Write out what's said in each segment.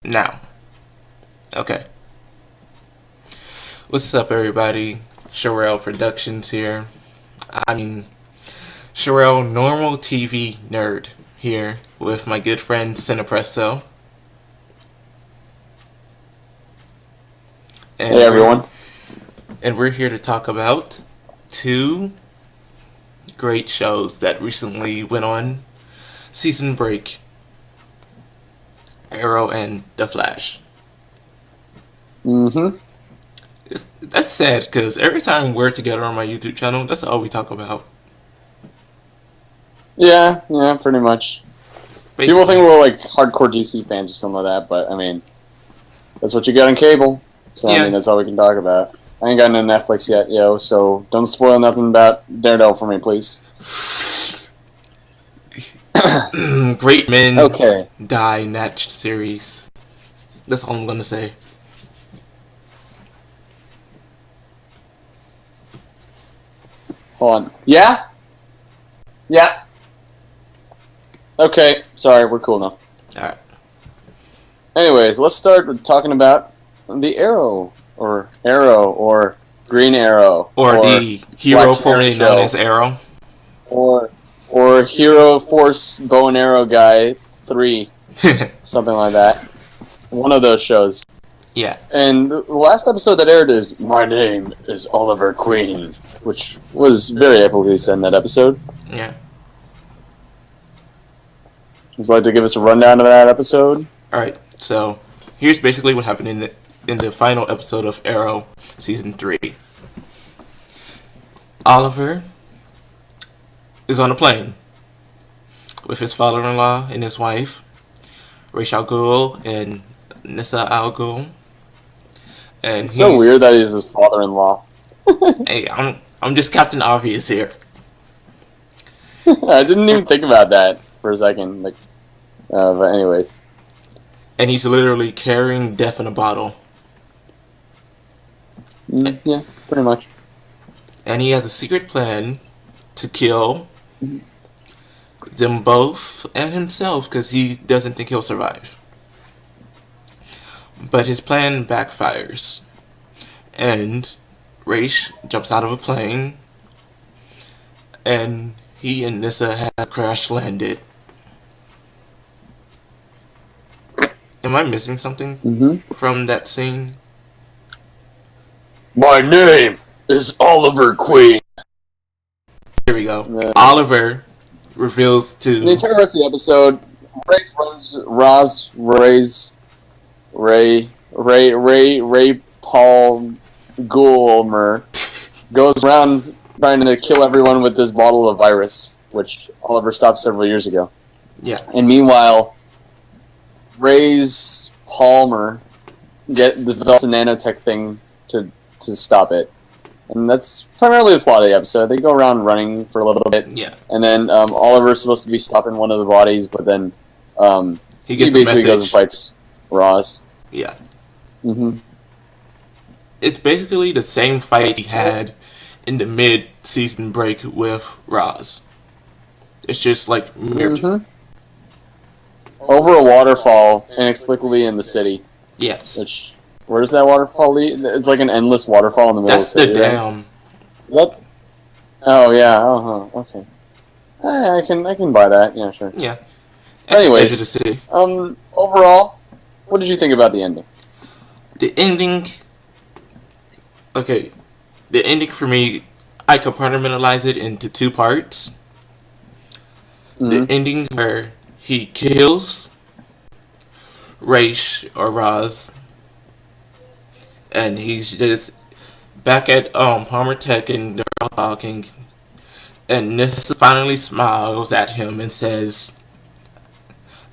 Now, okay. What's up, everybody? S.H.I.E.L.D. Productions here. I mean, S.H.I.E.L.D. normal TV nerd here with my good friend Cinepresto. And Hey everyone. we're here to talk about two great shows that recently went on season break. Arrow and The Flash. Mm-hmm. That's sad because every time we're together on my YouTube channel, that's all we talk about. Yeah, pretty much. People think Basically. we're like hardcore DC fans or something like that, but I mean, that's what you get on cable. So I mean, Yeah. that's all we can talk about. I ain't got no Netflix yet, yo. So don't spoil nothing about Daredevil for me, please. Great men Okay, die in that series. That's all I'm gonna say. hold on. Yeah. Okay, sorry, we're cool now. Alright. Anyways, let's start with talking about the or Green Arrow, Or or the Black hero Canary formerly known show, as Arrow. or Hero Force Bow and Arrow Guy 3, something like that. One of those shows. Yeah. And the last episode that aired is My Name is Oliver Queen, which was very epically said in that episode. Yeah. Would you like to give us a rundown of that episode? Alright, so here's basically what happened in the final episode of Arrow season 3. Oliver is on a plane with his father-in-law and his wife, Ra's al Ghul and Nissa al Ghul. And It's so weird that he's his father-in-law. hey, I'm just Captain Obvious here. I didn't even think about that for a second. But anyways. And he's literally carrying death in a bottle. Yeah, pretty much. And he has a secret plan to kill them both and himself because he doesn't think he'll survive. But his plan backfires. And Ra's jumps out of a plane. And he and Nissa have crash landed. Am I missing something from that scene? My name is Oliver Queen. Here we go. Oliver reveals to The entire rest of the episode, Ray Paul Gulmer goes around trying to kill everyone with this bottle of virus, which Oliver stopped several years ago. Yeah. And meanwhile, Ray's Palmer develops a nanotech thing to stop it. And that's primarily the plot of the episode. They go around running for a little bit. Yeah. And then Oliver's supposed to be stopping one of the bodies, but then he gets basically goes and fights Roz. Yeah. Mm-hmm. It's basically the same fight he had in the mid-season break with Roz. It's just like mirrored. Mm-hmm. Over a waterfall, inexplicably in the city. Yes. Which, where does that waterfall lead? It's like an endless waterfall in the middle That's of the city. the dam. What? Oh yeah. Okay. I can buy that. Yeah, sure. Yeah. Anyways, Edge of the city. overall, what did you think about the ending? The ending. Okay, the ending for me, I compartmentalize it into two parts. The ending where he kills Raish or Roz, and he's just back at Palmer Tech, and they're all talking, and Nissa finally smiles at him and says,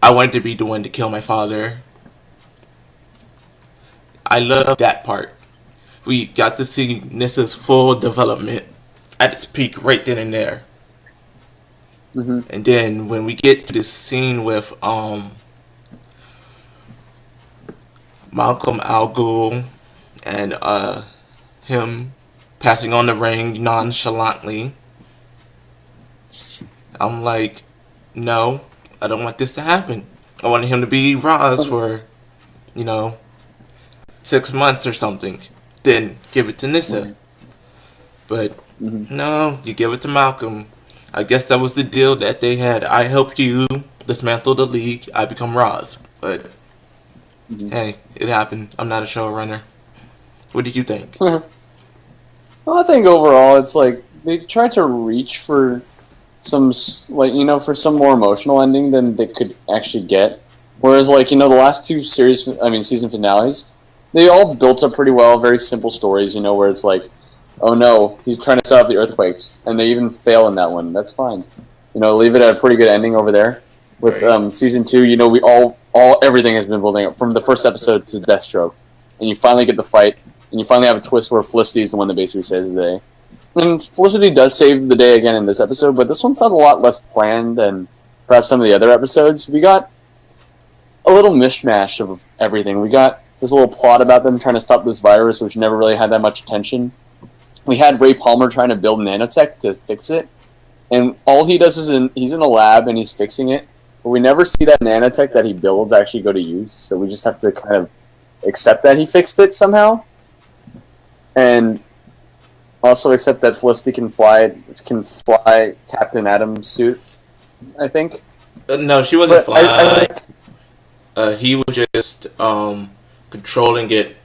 "I wanted to be the one to kill my father." I love that part. We got to see Nissa's full development at its peak right then and there. Mm-hmm. And then when we get to this scene with Malcolm Al Ghul and him passing on the ring nonchalantly, I'm like, no, I don't want this to happen. I wanted him to be Roz for you know, 6 months or something. Then give it to Nissa. Mhm. But Mhm. no, you give it to Malcolm. I guess that was the deal that they had. I help you dismantle the league. I become Roz. But Mhm. hey, it happened. I'm not a showrunner. What did you think? Well, I think overall, it's like they tried to reach for like for some more emotional ending than they could actually get. Whereas like the last two season finales, they all built up pretty well, very simple stories. Where it's like, oh no, he's trying to stop the earthquakes, and they even fail in that one. That's fine. Leave it at a pretty good ending over there. With Right. season two, we all everything has been building up from the first episode to Deathstroke, and you finally get the fight, and you finally have a twist where Felicity is the one that basically saves the day. And Felicity does save the day again in this episode, but this one felt a lot less planned than perhaps some of the other episodes. We got a little mishmash of everything. We got this little plot about them trying to stop this virus, which never really had that much attention. We had Ray Palmer trying to build nanotech to fix it, and all he does is he's in a lab and he's fixing it, but we never see that nanotech that he builds actually go to use, so we just have to kind of accept that he fixed it somehow. And also accept that Felicity can fly Captain Atom's suit, I think. No, she wasn't But I flying. He was just controlling it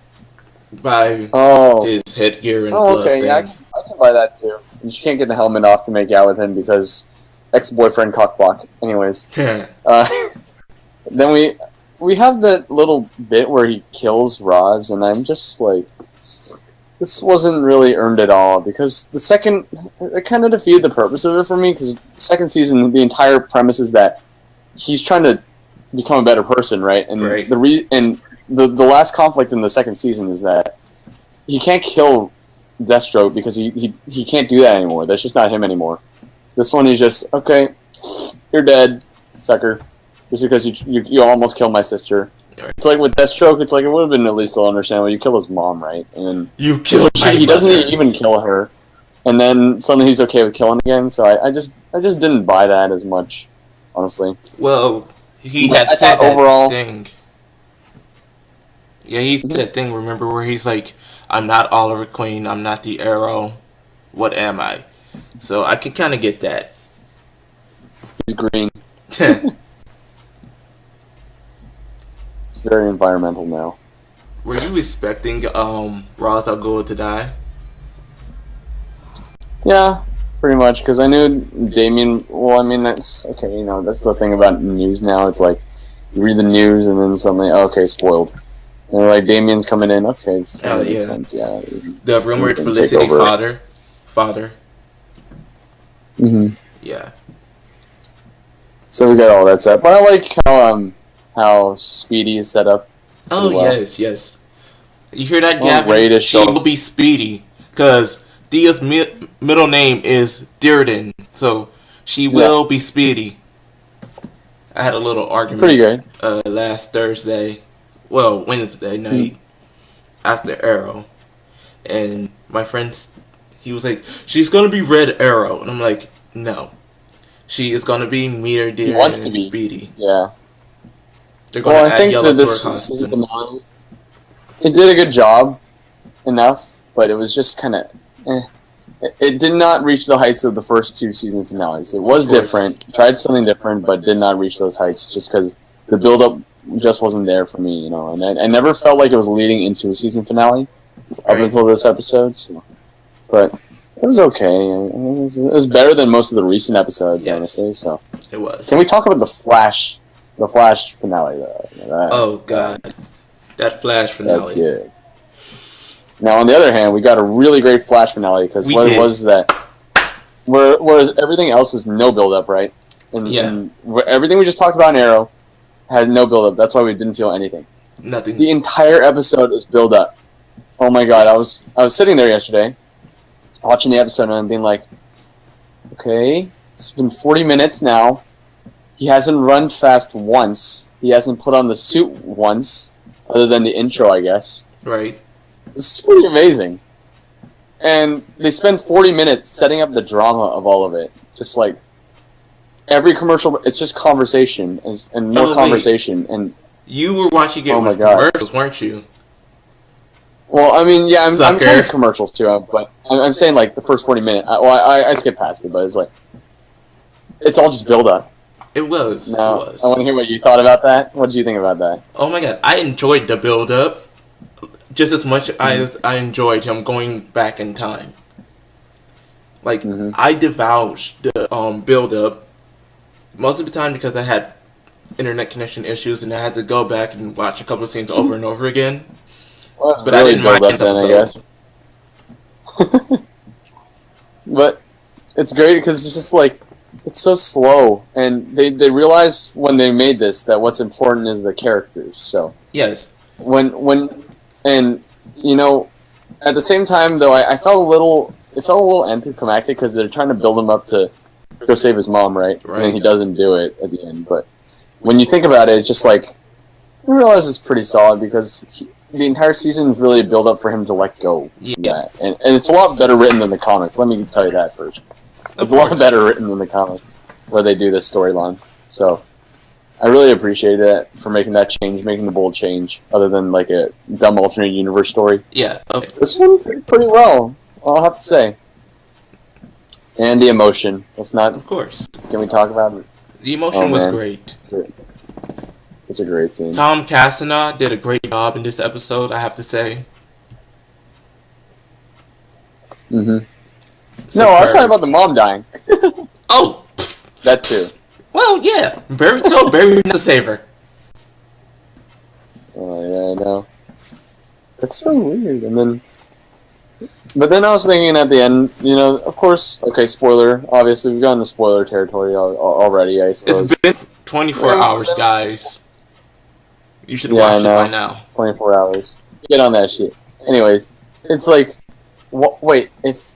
by oh his headgear and oh glove okay, yeah, thing. I can buy that too. And she can't get the helmet off to make out with him because ex-boyfriend cockblock. Anyways, uh, then we have that little bit where he kills Roz, and I'm just like, this wasn't really earned at all because the second it kind of defeated the purpose of it for me because the second season the entire premise is that he's trying to become a better person, right? And Right. the last conflict in the second season is that he can't kill Deathstroke because he can't do that anymore. That's just not him anymore. This one he's just okay. You're dead, sucker. Just because you almost killed my sister. Right. It's like with Deathstroke, it's like it would have been at least understandable. You kill his mom, right? And then You killed my he doesn't mother. even kill her, and then suddenly he's okay with killing again. So I just didn't buy that as much, honestly. Well, he But had I said thought that overall, thing. Yeah, he said mhm, that thing. Remember where he's like, "I'm not Oliver Queen. I'm not the Arrow. What am I?" So I can kind of get that. he's green. It's very environmental now. Were you expecting Ra's al Ghul to die? Yeah, pretty much because I knew Damien. Well, I mean, okay, that's the thing about news now. It's like you read the news and then suddenly, okay, spoiled. And like Damien's coming in. Okay, it Hell makes yeah. sense. Yeah, The he's rumored gonna take Felicity over. father. Mm-hmm. Yeah. So we got all that set, but I like how Speedy is set up pretty Oh well. yes, yes. You hear that, I want Ray Gavin? to She show will up. be Speedy, cause Dia's middle name is Dearden, so she Yeah, will be Speedy. I had a little pretty argument good. last Thursday, well Wednesday Mm. night after Arrow, and my friend, he was like, "She's gonna be Red Arrow," and I'm like, "No, she is gonna be Meter, He Dearden, wants to and be. Speedy. Yeah. They're gonna Well, I add think yellow that to her this season costume." finale it did a good job enough, but it was just kind of. It did not reach the heights of the first two season finales. It Of was course, different, tried something different, but did not reach those heights just because the build up just wasn't there for me, And I never felt like it was leading into a season finale up right? until this episode. So, but it was okay. It was better than most of the recent episodes, Yes, honestly. So, it was. can we talk about the Flash finale though? Oh God, that Flash That's finale. good. Now, on the other hand, we got a really great Flash finale because We what it did. was that whereas everything else is no build up, right? Yeah, And everything we just talked about in Arrow had no build up. That's why we didn't feel anything. nothing. The entire episode is build up. Oh my god, Yes. I was sitting there yesterday watching the episode and being like, okay, it's been 40 minutes now. He hasn't run fast once. He hasn't put on the suit once, other than the intro, I guess. Right. This is pretty amazing. And they spend 40 minutes setting up the drama of all of it. Just like every commercial, it's just conversation and more Oh wait, conversation. And You were watching it Oh my with god. commercials, weren't you? Well, I mean, yeah, I'm kind Sucker. of commercials too, but I'm saying like the first 40 minutes. I skipped past it, but it's like it's all just build up. It was. It Now I was. want to hear what you thought about that. What did you think about that? Oh my god, I enjoyed the build up just as much Mm-hmm. as I enjoyed him going back in time. Like Mm-hmm. I divulged the build up most of the time because I had internet connection issues and I had to go back and watch a couple of scenes over and over again. Well, it was But I really didn't mind build up this then, I episode. guess. But it's great because it's just like it's so slow, and they realized when they made this that what's important is the characters. So Yes. when and you know at the same time though I felt a little it felt a little anticlimactic because they're trying to build him up to go save his mom, right? And then Right. he doesn't do it at the end. But when you think about it, it's just like I realize it's pretty solid because the entire season is really a build up for him to let go of Yeah. that, and it's a lot better written than the comics. Let me tell you that first. Of It's a lot course. better written than the comics where they do this storyline. So I really appreciate it for making that change, making the bold change, other than like a dumb alternate universe story. Yeah. Okay. This one did pretty well, I'll have to say. And the emotion. Let's not. Of course. Can we talk about it? The Oh emotion was man, great. such a great scene. Tom Cassana did a great job in this episode, I have to say. Mm-hmm. No, I was talking Superb. about the mom dying. Oh! That too. Well, yeah. Barry to save her. Oh yeah, I know. That's so weird. But then I was thinking at the end, of course, okay, spoiler. Obviously, we've gone to spoiler territory already, I suppose. It's been 24 hours, guys. You should Yeah, I watch it by know. now. 24 hours. Get on that shit. Anyways, it's like, wait, if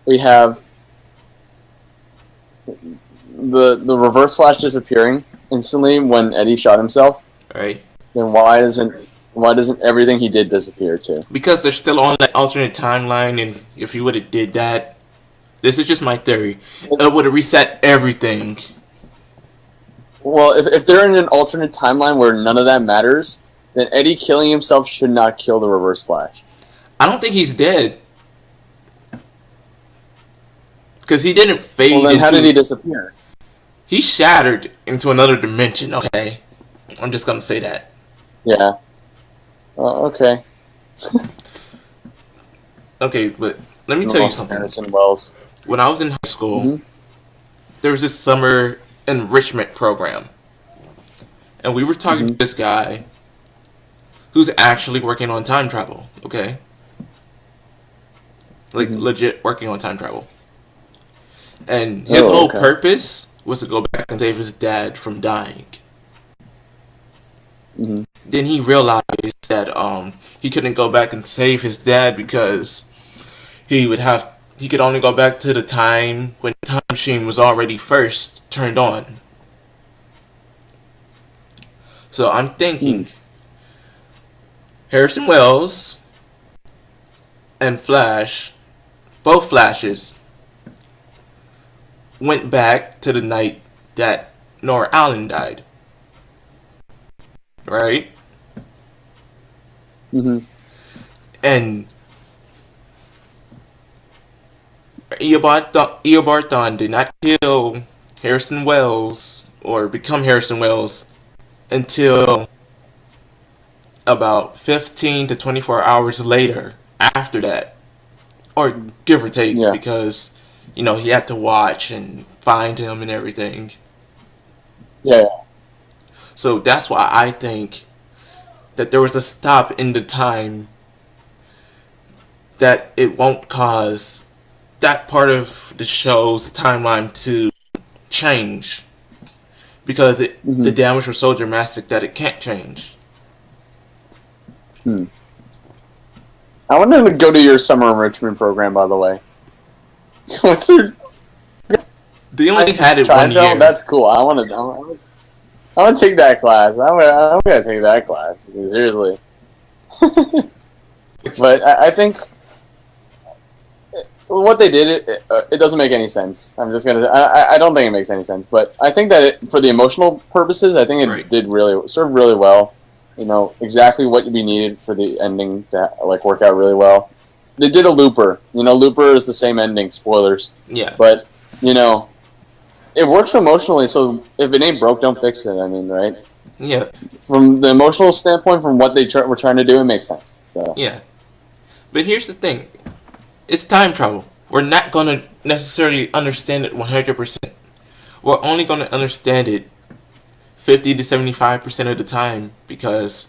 we have the Reverse Flash disappearing instantly when Eddie shot himself, Right? then why doesn't everything he did disappear too? Because they're still on that alternate timeline, and if you would have did that, this is just my theory, it would have reset everything. Well, if they're in an alternate timeline where none of that matters, then Eddie killing himself should not kill the Reverse Flash. I don't think he's dead. Because he didn't fade Well, then into... how did he disappear? He shattered into another dimension, okay? I'm just gonna say that. Yeah. Oh, okay. Okay, but let me tell you something. Harrison Wells. When I was in high school, Mhm. there was this summer enrichment program. And we were talking to this guy who's actually working on time travel, okay? Like, legit working on time travel. And his whole purpose was to go back and save his dad from dying. Mm-hmm. Then he realized that he couldn't go back and save his dad because he could only go back to the time when the time machine was already first turned on. So I'm thinking Harrison Wells and Flash, both Flashes, went back to the night that Nora Allen died. Right? Mm-hmm. And Eobard did not kill Harrison Wells or become Harrison Wells until about 15 to 24 hours later after that. Or give or take, because, he had to watch and find him and everything. Yeah. So that's why I think that there was a stop in the time that it won't cause that part of the show's timeline to change. Because the damage was so dramatic that it can't change. I want to go to your summer enrichment program, by the way. What's your... They only had it 1 year. That's cool. I want to take that class. I'm gonna take that class. Seriously. But I think what they did, it doesn't make any sense. I'm just gonna. I don't think it makes any sense, but I think that for the emotional purposes, I think it Right. did really serve really well. Exactly what we needed for the ending to work out really well. They did a looper. Looper is the same ending. Spoilers, Yeah. but you know, it works emotionally. So if it ain't broke, don't fix it. I mean, right? Yeah. From the emotional standpoint, from what they were trying to do, it makes sense. So Yeah. But here's the thing. It's time travel. We're not going to necessarily understand it 100%. We're only going to understand it 50 to 75% of the time because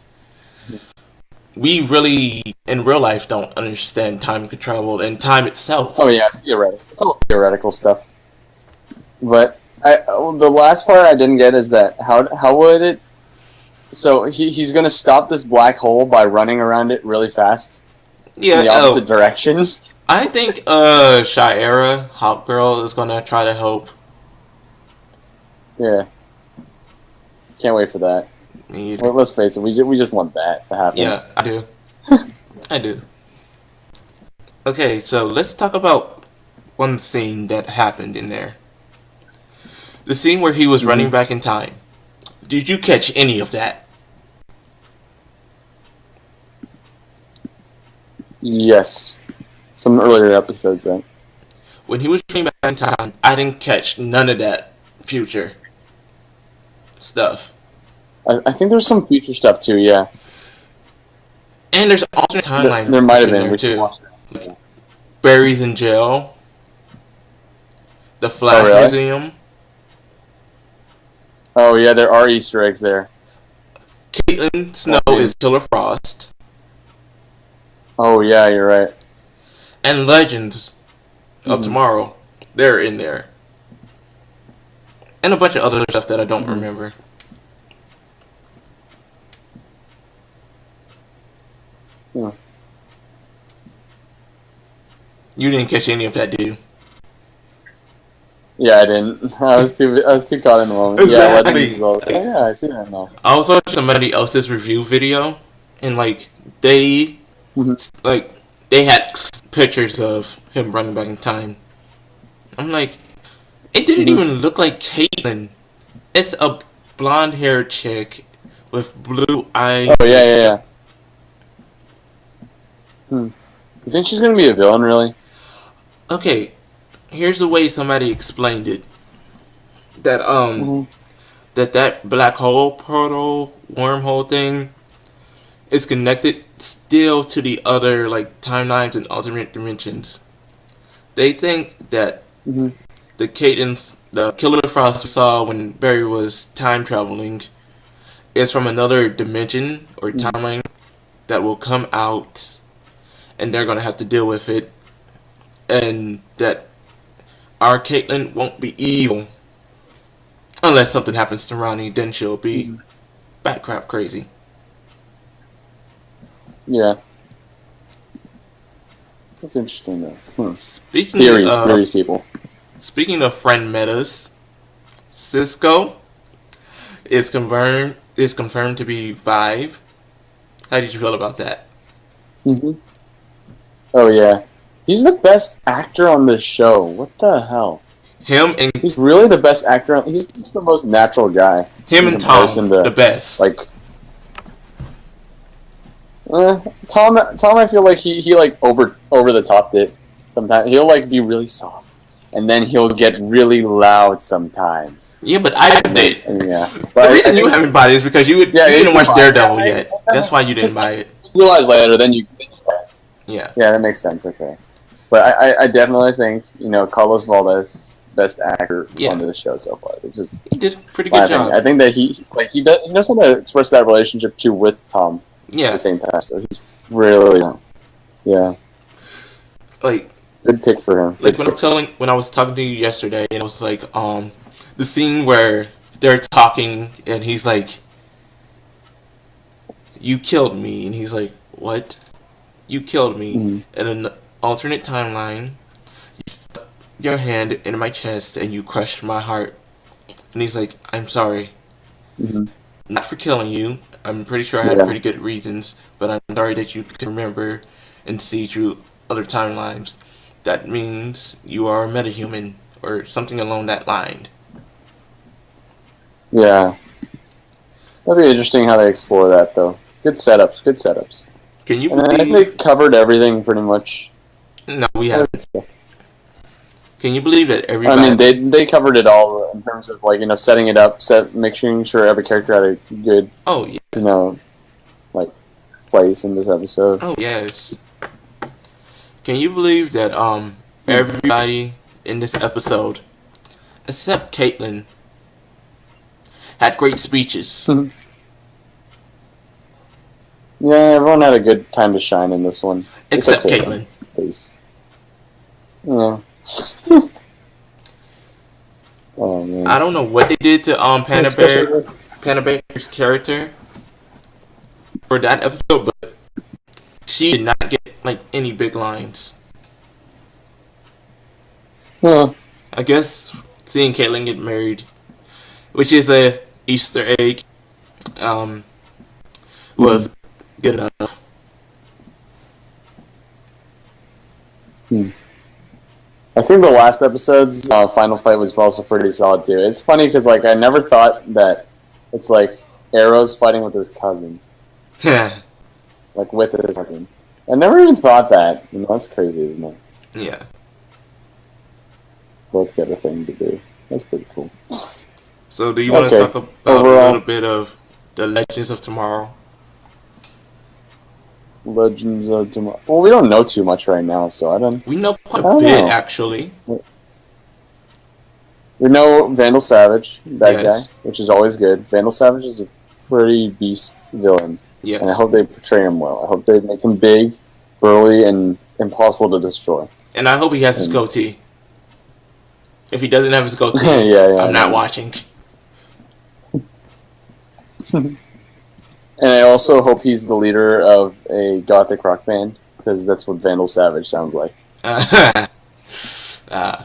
we really, in real life, don't understand time travel and time oh itself. yeah, it's theoretical. It's all theoretical stuff. But the last part I didn't get is that how would it? So he's gonna stop this black hole by running around it really fast in Yeah, the opposite direction. I think Shaira, Hawk Girl, is going to try to help. Yeah, can't wait for that. Me. Well, let's face it, we just want that to happen. Yeah, I do. I do. Okay, so let's talk about one scene that happened in there. The scene where he was running Mm-hmm. back in time. Did you catch any of that? Yes, some earlier episodes, right? When he was running back in time, I didn't catch none of that future stuff. I think there's some future stuff too. Yeah, And there's an alternate timeline there might have in been. there We should too. watch Like that. Barry's in jail, the Oh Flash really? Museum, Oh yeah, there are Easter eggs there. Caitlin Snow Oh, man. is Killer Frost, Oh yeah, you're right. and Legends of Mm-hmm. Tomorrow. They're in there. And a bunch of other stuff that I don't Mm-hmm. remember. Yeah. You didn't catch any of that, did you? Yeah, I didn't. I was too caught in the moment. Yeah, Legends Exactly. as well. Oh, yeah, I see that now. I was watching somebody else's review video, and they Mm-hmm. like they had pictures of him running back in time. I'm like, it didn't Mm-hmm. even look like Caitlyn. It's a blonde haired chick with blue eyes. Oh yeah, yeah, yeah. Hmm. You think she's gonna be a villain, really? Okay, here's the way somebody explained it. That Mm-hmm. that black hole portal wormhole thing is connected still to the other timelines and alternate dimensions. They think that Mm-hmm. the Killer Frost we saw when Barry was time traveling is from another dimension or Mm-hmm. timeline that will come out, and they're gonna have to deal with it, and that our Caitlyn won't be evil unless something happens to Ronnie. Then she'll be Mm-hmm. batcrap crazy. Yeah, that's interesting though. Hmm. Speaking Theories, people. speaking of friend metas, Cisco is confirmed to be Vive. How did you feel about that? Mm-hmm. Oh yeah, he's the best actor on this show. What the hell? Him and He's really the best actor. He's just the most natural guy him in and Tom comparison the to best. like Tom. I feel like he over the top it. Sometimes he'll be really soft, and then he'll get really loud sometimes. Yeah, but I did. Yeah, The but reason you haven't bought it is because you yeah, didn't watch fine. Daredevil yet. That's why you didn't buy it. Realize later, then you. Yeah. Yeah, that makes sense. Okay, but I definitely think Carlos Valdez best actor Yeah. on the show so far. It's just He did a pretty my good opinion. job. I think that he knows how to express that relationship too with Tom at Yeah. the same time. So he's really yeah, Like good pick for him. like Good pick. when I was talking to you yesterday, and I was like, the scene where they're talking, and he's like, "You killed me," and he's like, "What? You killed me?" Mhm. In an alternate timeline, you stuck your hand in my chest and you crushed my heart. And he's like, "I'm sorry, Mhm. not for killing you. I'm pretty sure I had Yeah. pretty good reasons, but I'm sorry that you can remember and see through other timelines. that means you are a metahuman or something along that line. Yeah. That'd be interesting how they explore that, though. Good setups, good setups. Can you And I think they believe? covered everything pretty much. No, we haven't. Can you believe that I mean, everybody? they covered it all in terms of like setting it up, making sure every character had a good Oh yeah. you know like place in this episode. Oh yes. Can you believe that Hmm. everybody in this episode, except Caitlyn, had great speeches. Yeah, everyone had a good time to shine in this one, except Except Caitlyn. Caitlyn. Please. Yeah. Oh I man. don't know what they did to Especially this. Panda Bear's character for that episode, but she did not get like any big lines. Yeah. I guess seeing Caitlyn get married, which is a Easter egg, um, Hmm. was good enough. Hmm. I think the last episode's final fight was also pretty solid too. It's funny because like I never thought that it's like Arrow's fighting with his cousin, like with his cousin. I never even thought that. That's crazy, isn't it? Yeah. Both get a thing to do. That's pretty cool. So, do you want to Okay. talk about a little Overall, bit of the Legends of Tomorrow? Legends of Tomorrow. Well, we don't know too much right now, so I don't. We know quite I a don't bit, know. actually. We know Vandal Savage, bad guy, Yes. which is always good. Vandal Savage is a pretty beast villain, and I Yes. hope they portray him well. I hope they make him big, burly, and impossible to destroy. And I hope he has his And goatee. If he doesn't have his yeah, goatee, yeah, I'm I not know. watching. And I also hope he's the leader of a gothic rock band because that's what Vandal Savage sounds like. uh,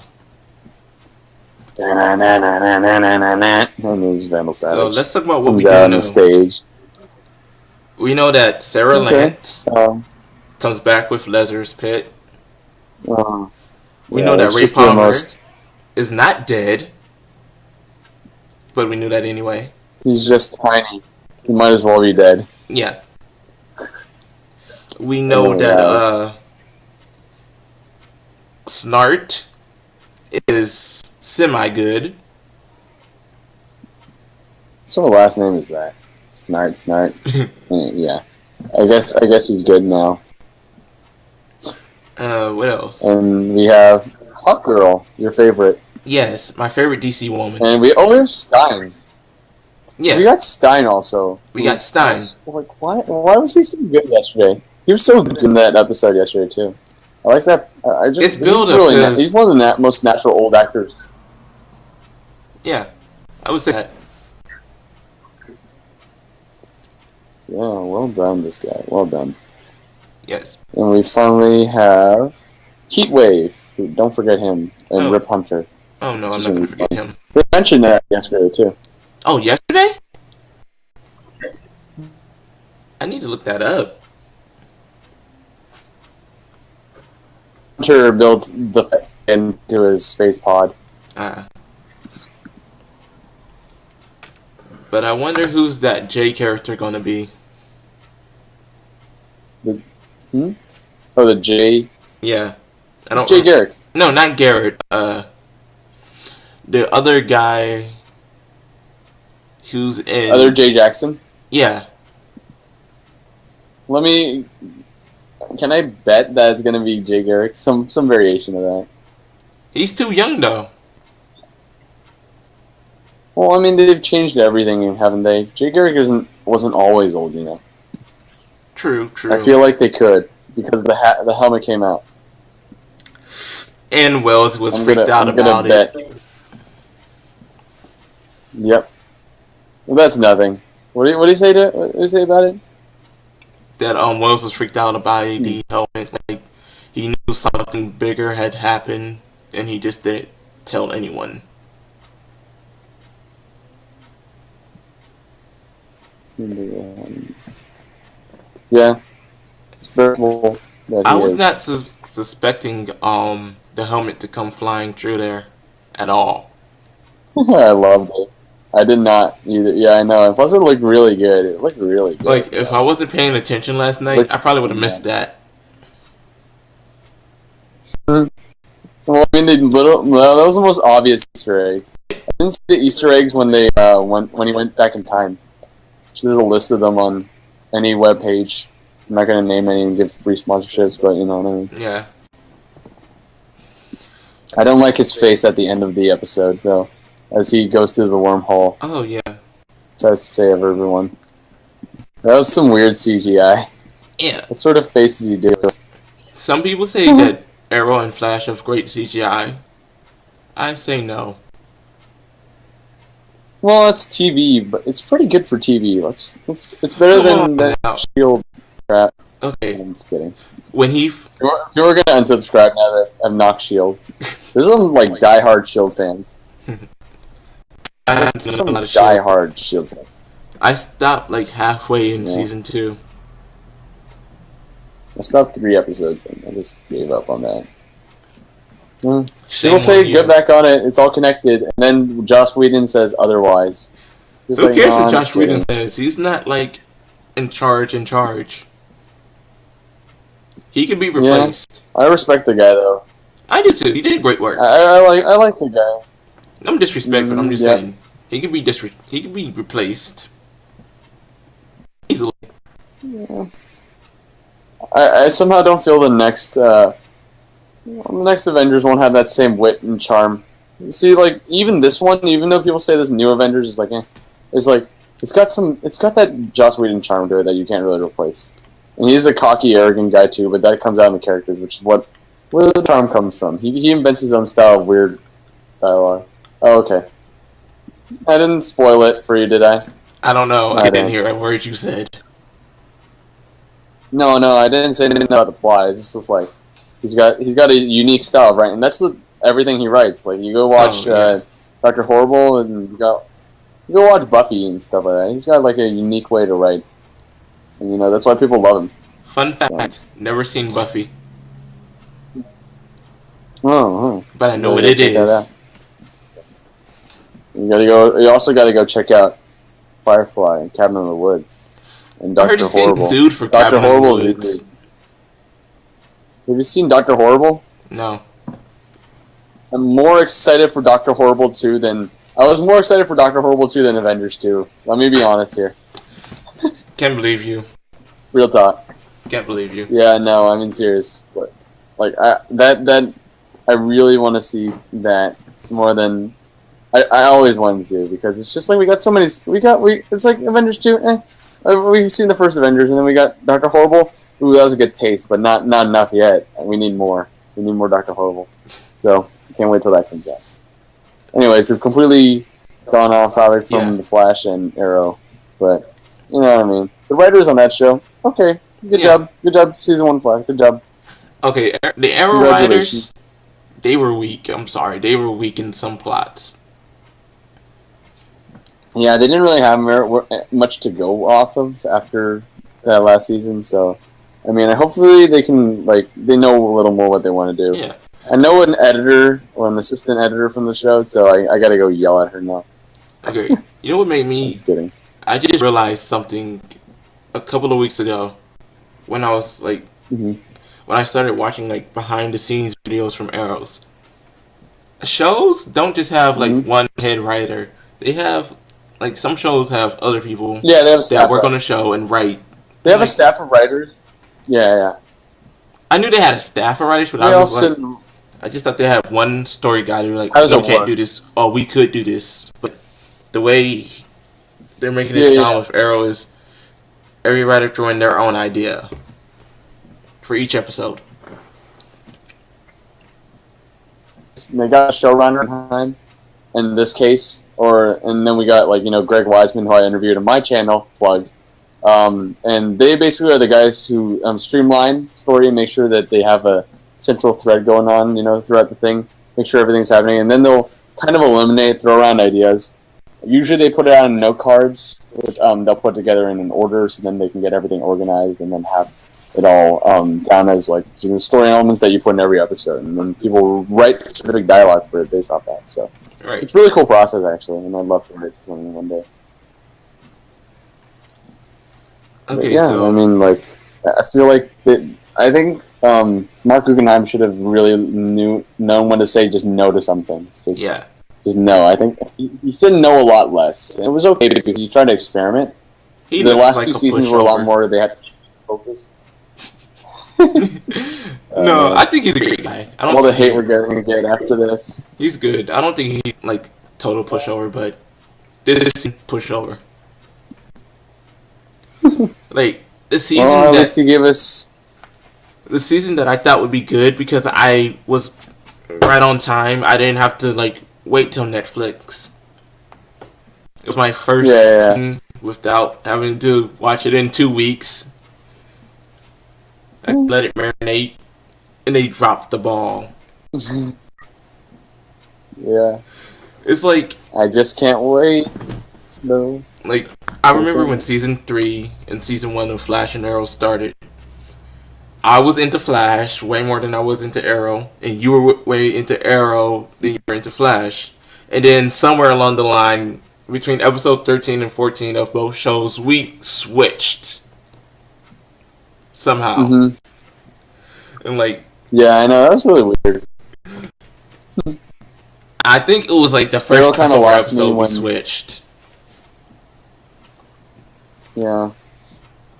And this is Vandal so Savage let's talk about what we comes do out on the know. stage. We know that Sarah Okay. Lance Um, comes back with Lazarus Pit. uh, We yeah, know that it's Ray just the Palmer most. is not dead, but we knew that anyway. He's just tiny. He might as well be dead. Yeah. We And know then we that have Snart is semi-good. so what last name is that? Snart. Yeah. I guess he's good now. What else? And we have Hawk Girl, your favorite. Yes, my favorite DC woman. And we have Stein. Yeah, We got Stein also. we got Stein. Like why was he so good yesterday? He was so good in that episode yesterday too. I like that. I just It's he's build-up really because he's one of the most natural old actors. yeah, I would say that. Yeah, well done, this guy. Well done. Yes. And we finally have Heatwave. Don't forget him. And Oh. Rip Hunter. Oh no, I'm He's not gonna gonna be forget fun. him. They mentioned that yesterday too. Oh, yesterday? I need to look that up. Hunter built the into his space pod. Uh, but I wonder who's that J character gonna be. Oh, the J. Yeah, I don't. Jay Garrick. No, not Garrett. The other guy who's in. Other Jay Jackson. Yeah. Let me. Can I bet that it's gonna be Jay Garrick? Some variation of that. He's too young though. Well, I mean they've changed everything, haven't they? Jay Garrick wasn't always old, you know. True. I feel like they could because the helmet came out. And Wells was freaked out I'm gonna about bet. it. Yep. Well, that's nothing. What do you say about it? That Wells was freaked out about the helmet. Like he knew something bigger had happened, and he just didn't tell anyone. Yeah. It's very cool. that I he was is. not suspecting the helmet to come flying through there at all. I loved it. I did not either. Yeah, I know. And plus, it looked really good. It looked really good. Like if I wasn't paying attention last night, Looked I probably would have insane. missed that. Mhm. Well, I mean, well, that was the most obvious Easter egg. I didn't see the Easter eggs when they when he went back in time. So there's a list of them on any web page. I'm not gonna name any and give free sponsorships, but you know what I mean. Yeah. I don't like his face at the end of the episode though, as he goes through the wormhole. Oh yeah. Tries to save everyone. That was some weird CGI. Yeah. What sort of face does he do? Some people say that Arrow and Flash have great CGI. I say no. Well, it's TV, but it's pretty good for TV. It's better Come than on that now. Shield crap. Okay. I'm just kidding. When he If you were gonna unsubscribe now that I've knocked Shield, there's some like diehard Shield fans. I haven't seen Some a lot of Shield. diehard Shield fans. I stopped like halfway in Yeah. season 2. I stopped 3 episodes and I just gave up on that. Shame People say on you. get back on it. It's all connected, and then Joss Whedon says otherwise. Just Who like, cares no, what I'm Josh just kidding. Whedon says? He's not like in charge. He could be replaced. I respect the guy though. I do too. He did great work. I like the guy. No disrespect, but I'm just Yeah. saying he could be replaced easily. Yeah. I somehow don't feel the next Avengers won't have that same wit and charm. See, like even this one, even though people say this new Avengers is like, it's like it's got that Joss Whedon charm to it that you can't really replace. And he's a cocky, arrogant guy too, but that comes out in the characters, which is where the charm comes from. He invents his own style of weird dialogue. Oh, okay. I didn't spoil it for you, did I? I don't know. I I didn't didn't. hear a word you said. No, I didn't say anything about the plot. It's just like he's got a unique style of writing, and that's everything he writes. Like you go watch Doctor Horrible, and you go watch Buffy and stuff like that. He's got like a unique way to write, and you know that's why people love him. Fun fact: never seen Buffy, Oh, but I know what gotta it go check that is. out. You gotta go. You also gotta go check out Firefly and Cabin in the Woods and I heard Doctor he's getting Horrible. sued for Doctor Cabin in the Horrible is Woods. easy. Have you seen Doctor Horrible? No. I'm more excited for Doctor Horrible 2 than I was more excited for Doctor Horrible 2 than Avengers 2. Let me be honest here. Can't believe you. Real talk. Can't believe you. Yeah, no, I'm in serious. But like I really want to see that more than I always wanted to because it's just like we got so many. It's like Avengers 2. We've seen the first Avengers, and then we got Doctor Horrible. Ooh, that was a good taste, but not enough yet. We need more. We need more Doctor Horrible. So can't wait till that comes out. Anyways, we've completely gone off topic from The Flash and Arrow, but you know what I mean. The writers on that show, okay, good job, season 1 Flash, good job. Okay, the Arrow writers, they were weak. I'm sorry, they were weak in some plots. Yeah, they didn't really have much to go off of after that last season, so I mean, hopefully they can they know a little more what they want to do. Yeah. I know an editor or an assistant editor from the show, so I gotta go yell at her now. Okay, you know what made me? Just kidding. I just realized something a couple of weeks ago when I was when I started watching behind the scenes videos from Arrows. Shows don't just have one head writer. They have some shows have other people. Yeah, they have a staff that work on the show and write. They have a staff of writers. Yeah. I knew they had a staff of writers, but I just thought they had one story guy who we can't do this. Oh, we could do this, but the way they're making it sound with Arrow is every writer throwing their own idea for each episode. They got a showrunner behind in this case, and then we got Greg Wiseman, who I interviewed on my channel, plug. And they basically are the guys who streamline story and make sure that they have a central thread going on, throughout the thing. Make sure everything's happening, and then they'll kind of throw around ideas. Usually they put it on note cards, which they'll put together in an order, so then they can get everything organized and then have it all down as like the story elements that you put in every episode, and then people write specific dialogue for it based off that. So Right. it's a really cool process actually, and I'd love to write something one day. But Okay, yeah, I so mean, like I feel like I think Mark Guggenheim should have really known when to say just no to some things. yeah, Just no. I think he should know a lot less. And it was okay because he tried to experiment. he The looks last like two a seasons were a lot pushover. more. They had to focus. No, I think he's a great guy. I don't All the think hate we're going to get after this. he's good. I don't think he's like total pushover, but this is pushover. Like the season Well, at least that he gave us. the season that I thought would be good because I was right on time. I didn't have to like wait till Netflix. It was my first Yeah. season without having to watch it in 2 weeks. I let it marinate, and they dropped the ball. Yeah. It's like I just can't wait. No. like I remember when season 3 and season 1 of Flash and Arrow started. I was into Flash way more than I was into Arrow, and you were way into Arrow than you were into Flash. And then somewhere along the line, between episode 13 and 14 of both shows, we switched somehow. Mm-hmm. And like, Yeah, I know. That's really weird. I think it was like the Arrow first kinda crossover lost me episode we when- switched. Yeah.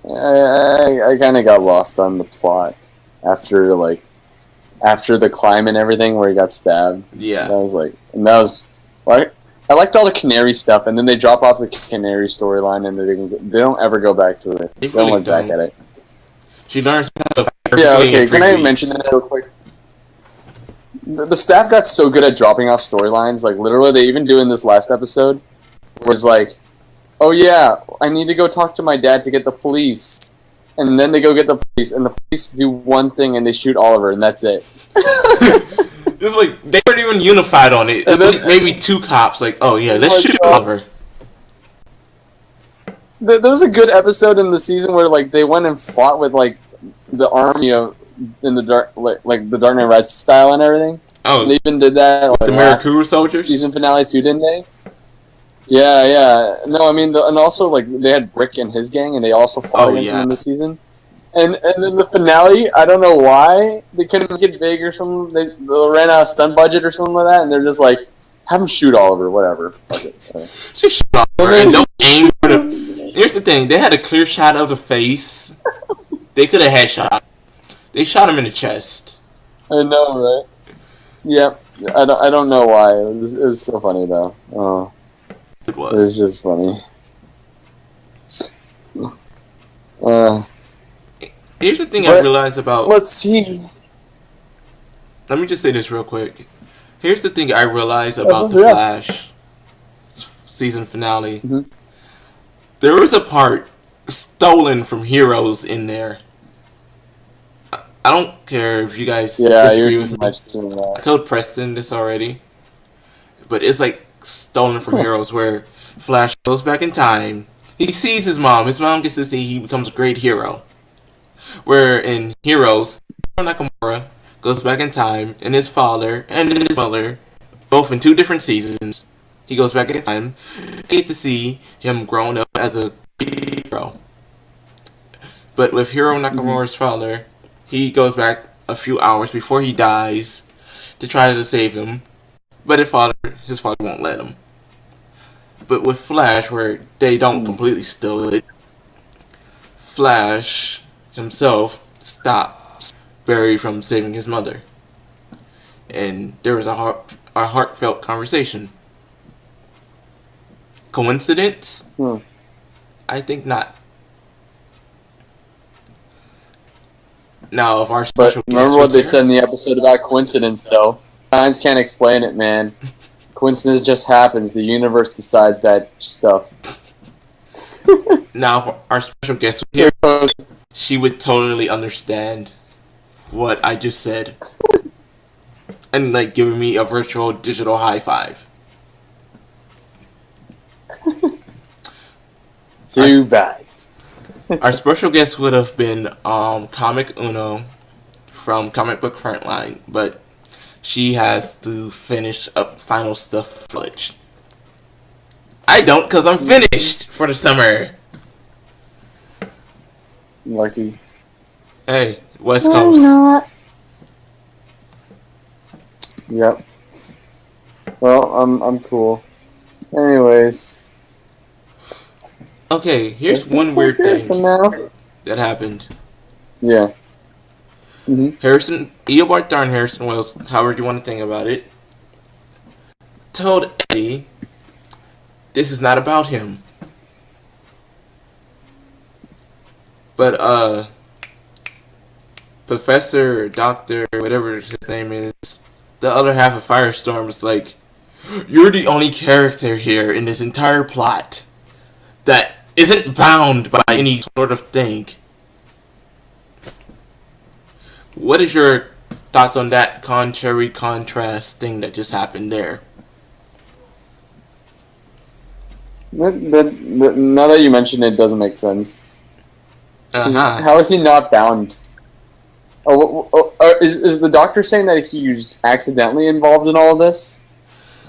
I kind of got lost on the plot after the climb and everything where he got stabbed. Yeah. And that was right. I liked all the Canary stuff, and then they drop off the Canary storyline, and they don't ever go back to it. They They don't really look back don't. at it. She learns how to Yeah, perfectly okay. in 3 Can I weeks. mention that real quick? The staff got so good at dropping off storylines. Like literally, they even do in this last episode, where it's like, "Oh yeah, I need to go talk to my dad to get the police," and then they go get the police, and the police do one thing, and they shoot Oliver, and that's it. It's like they weren't even unified on it. And then- Like, maybe 2 cops, like, oh yeah, let's Oh my shoot God. Oliver. There was a good episode in the season where like they went and fought with like the army of in the dark like the Dark Knight Rises style and everything. Oh, And they even did that like, the last Mirakuru soldiers. season finale too, didn't they? Yeah, yeah. No, I mean, and also like they had Brick and his gang, and they also fought Oh, against yeah. him in the season. And then the finale, I don't know why they couldn't make it big or something. They ran out of stunt budget or something like that, and they're just like, have him shoot Oliver, whatever. Fuck it. Just shoot Oliver and don't aim for the. Here's the thing: they had a clear shot of the face. They could have headshot. They shot him in the chest. I know, right? Yep. I don't know why. It was so funny though. Oh, It it was was. just funny. Here's the thing I But- realized about. Let's see. Let me just say this real quick. Here's the thing I realized about the Yeah. Flash season finale. Mhm. There was a part stolen from Heroes in there. I don't care if you guys Yeah, disagree you're with me. mentioning I that. told Preston this already, but it's like stolen from Heroes, where Flash goes back in time. He sees his mom. His mom gets to see he becomes a great hero. Where in Heroes, Nakamura goes back in time, and his father and his mother, both in 2 different seasons, he goes back in time. You get to see him grown up as a hero. But with Hiro Nakamura's father, he goes back a few hours before he dies to try to save him, but his father won't let him. But with Flash, where they don't completely steal it, Flash himself stops Barry from saving his mother, and there was a heartfelt conversation. Coincidence? I think not. Now, if our But special guest remember what was they here- said in the episode about coincidence, though. Science can't explain it, man. Coincidence just happens. The universe decides that stuff. Now, if our special guest was here, she would totally understand what I just said, and like giving me a virtual digital high five. Too bad. Our special guest would have been Comic Uno from Comic Book Frontline, but she has to finish up final stuff for college. I don't, because I'm finished for the summer. Lucky. Hey, West I'm Coast. not. Yep. Well, I'm cool. Anyways, Okay, I here's think one we're weird good thing for now. that happened. Yeah. Mhm. Eobard Darn Harrison Wells, however you want to think about it, told Eddie this is not about him. But Professor, Doctor, whatever his name is, the other half of Firestorm is like, you're the only character here in this entire plot that isn't bound by any sort of thing. What is your thoughts on that contrary contrast thing that just happened there? Now that you mention it, doesn't make sense. Uh-huh. How is he not bound? Is the doctor saying that he was accidentally involved in all of this?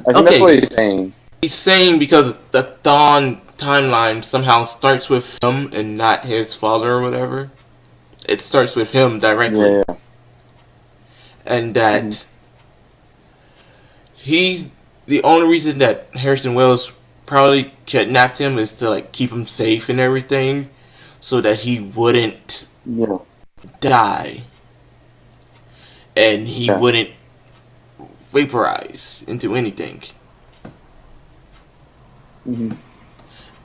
I think that's what Okay, he's saying. he's saying because the Dawn timeline somehow starts with him and not his father or whatever. It starts with him directly. Yeah. And that he's the only reason that Harrison Wells probably kidnapped him is to like keep him safe and everything, so that he wouldn't Yeah. die and he Yeah. wouldn't vaporize into anything. Mm-hmm.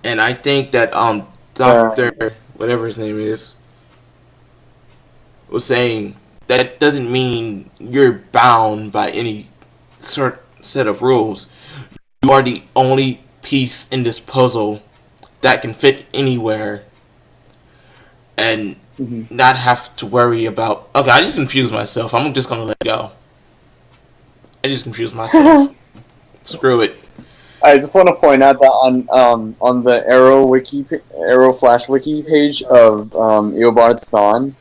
And I think that Doctor whatever his name is was saying that doesn't mean you're bound by any set of rules. You are the only piece in this puzzle that can fit anywhere and not have to worry about. Okay, I just confused myself. I'm just gonna let it go. I just confused myself. Screw it. I just want to point out that on the Arrow Flash wiki page of Eobard Thawne,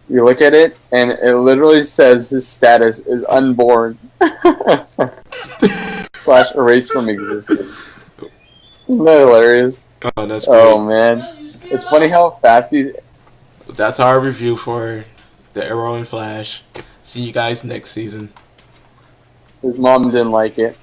you look at it and it literally says his status is unborn / erased from existence. Isn't that hilarious? Oh, that's great. Oh man, it's funny how fast these. That's our review for the Arrow and Flash. See you guys next season. His mom didn't like it.